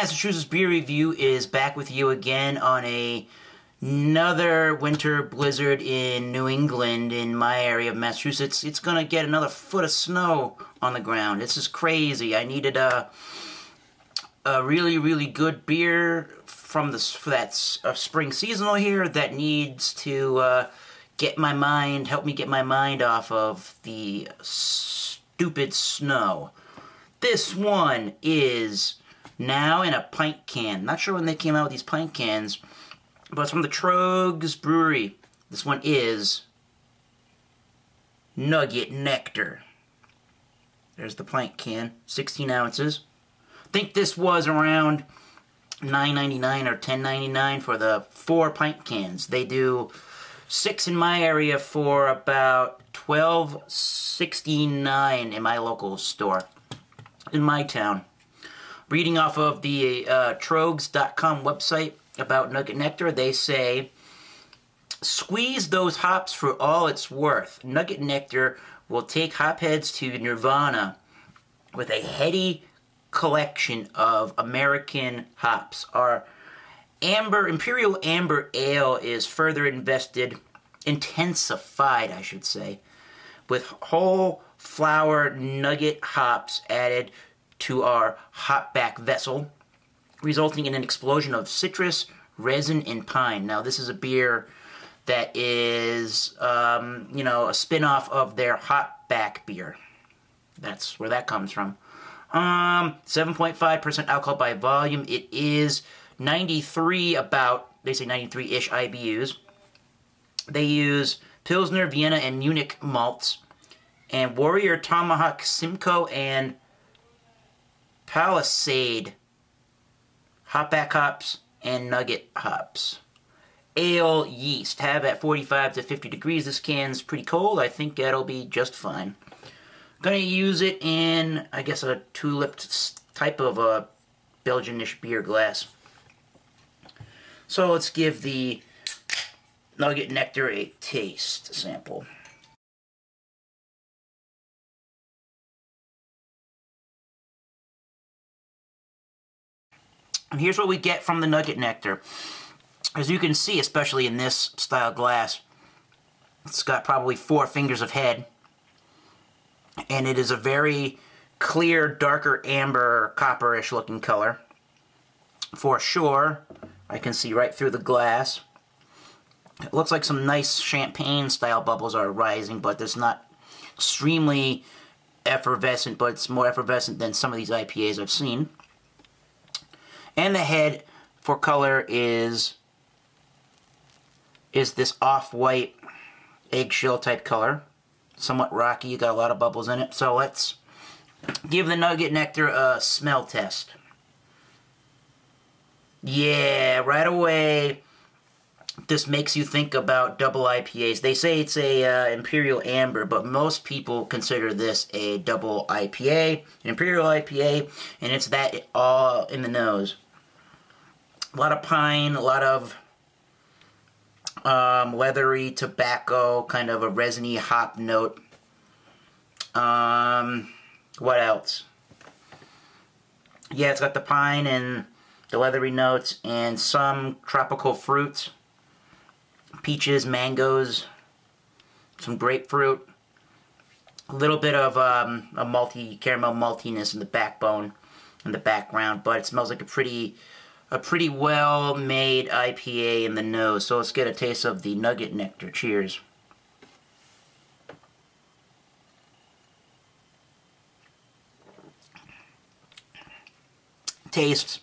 Massachusetts Beer Review is back with you again on another winter blizzard in New England, in my area of Massachusetts. It's going to get another foot of snow on the ground. This is crazy. I needed a really, really good beer for that spring seasonal here that needs to help me get my mind off of the stupid snow. This one is now in a pint can. Not sure when they came out with these pint cans, but it's from the Troegs brewery. This one is Nugget Nectar. There's the pint can, 16 ounces. I think this was around $9.99 or $10.99 for the 4 pint cans. They do 6 in my area for about $12.69 in my local store, in my town. Reading off of the Troegs.com website about Nugget Nectar, they say, squeeze those hops for all it's worth. Nugget Nectar will take hopheads to nirvana with a heady collection of American hops. Our Imperial Amber Ale is further intensified, I should say, with whole flower nugget hops added to our hopback vessel, resulting in an explosion of citrus, resin, and pine. Now, this is a beer that is, a spin-off of their hopback beer. That's where that comes from. 7.5% alcohol by volume. It is 93, they say 93-ish IBUs. They use Pilsner, Vienna, and Munich malts, and Warrior, Tomahawk, Simcoe, and Palisade hopback hops and nugget hops. Ale yeast. Have at 45 to 50 degrees. This can's pretty cold. I think that'll be just fine. Gonna use it in, I guess, a tulipped type of a Belgian-ish beer glass. So let's give the Nugget Nectar a taste sample. And here's what we get from the Nugget Nectar. As you can see, especially in this style glass, it's got probably 4 fingers of head. And it is a very clear, darker amber, copperish looking color. For sure, I can see right through the glass. It looks like some nice champagne style bubbles are rising, but it's not extremely effervescent, but it's more effervescent than some of these IPAs I've seen. And the head for color is this off-white eggshell type color. Somewhat rocky, you got a lot of bubbles in it. So let's give the Nugget Nectar a smell test. Yeah, right away, this makes you think about double IPAs. They say it's a Imperial Amber, but most people consider this a double IPA, an Imperial IPA, and it's that all in the nose. A lot of pine, a lot of leathery tobacco, kind of a resiny hop note. What else? Yeah, it's got the pine and the leathery notes and some tropical fruits. Peaches, mangoes, some grapefruit. A little bit of a caramel maltiness in the backbone, in the background, but it smells like a pretty well-made IPA in the nose. So let's get a taste of the Nugget Nectar. Cheers. Tastes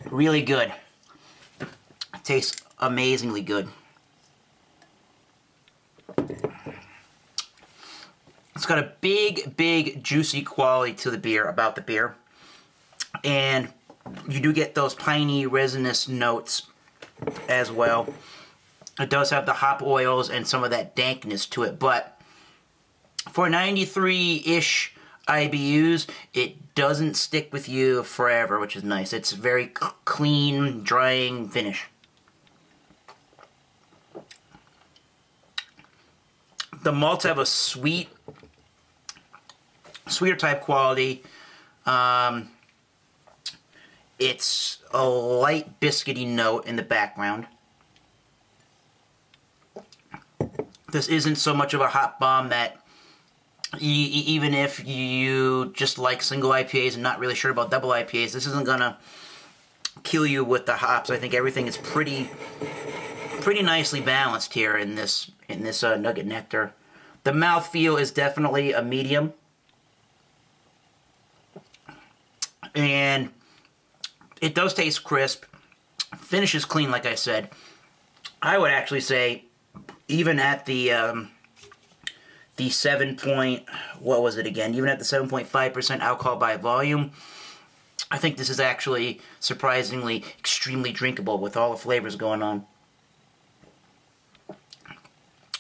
really good. Tastes amazingly good. It's got a big, juicy quality to the beer, about the beer. And you do get those piney, resinous notes as well. It does have the hop oils and some of that dankness to it, but for 93-ish IBUs, it doesn't stick with you forever, which is nice. It's a very clean, drying finish. The malts have a sweeter type quality. It's a light biscuity note in the background. This isn't so much of a hop bomb that even if you just like single IPAs and not really sure about double IPAs, this isn't gonna kill you with the hops. I think everything is pretty nicely balanced here in this Nugget Nectar. The mouthfeel is definitely a medium, and it does taste crisp. Finish is clean, like I said. I would actually say, even at the 7.5% alcohol by volume, I think this is actually surprisingly extremely drinkable with all the flavors going on.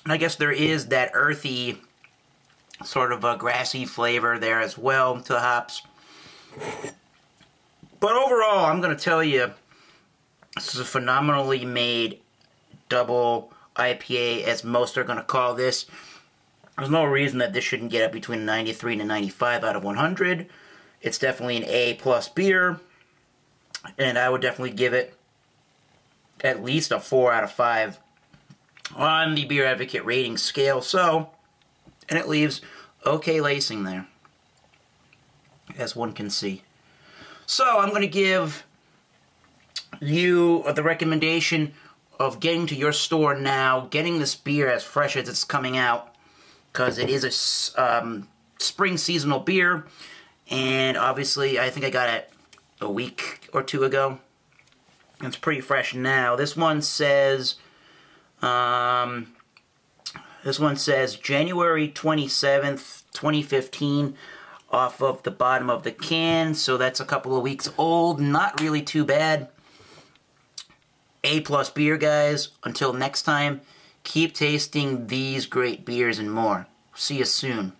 And I guess there is that earthy, sort of a grassy flavor there as well to the hops. But overall, I'm going to tell you, this is a phenomenally made double IPA, as most are going to call this. There's no reason that this shouldn't get up between 93 and 95 out of 100. It's definitely an A+ beer, and I would definitely give it at least a 4 out of 5 on the Beer Advocate rating scale. So, and it leaves okay lacing there, as one can see. So I'm going to give you the recommendation of getting to your store now, getting this beer as fresh as it's coming out, because it is a spring seasonal beer, and obviously I think I got it a week or two ago. It's pretty fresh now. This one says January 27th, 2015 off of the bottom of the can, so that's a couple of weeks old. Not really too bad. A+ beer, guys. Until next time, keep tasting these great beers and more. See you soon.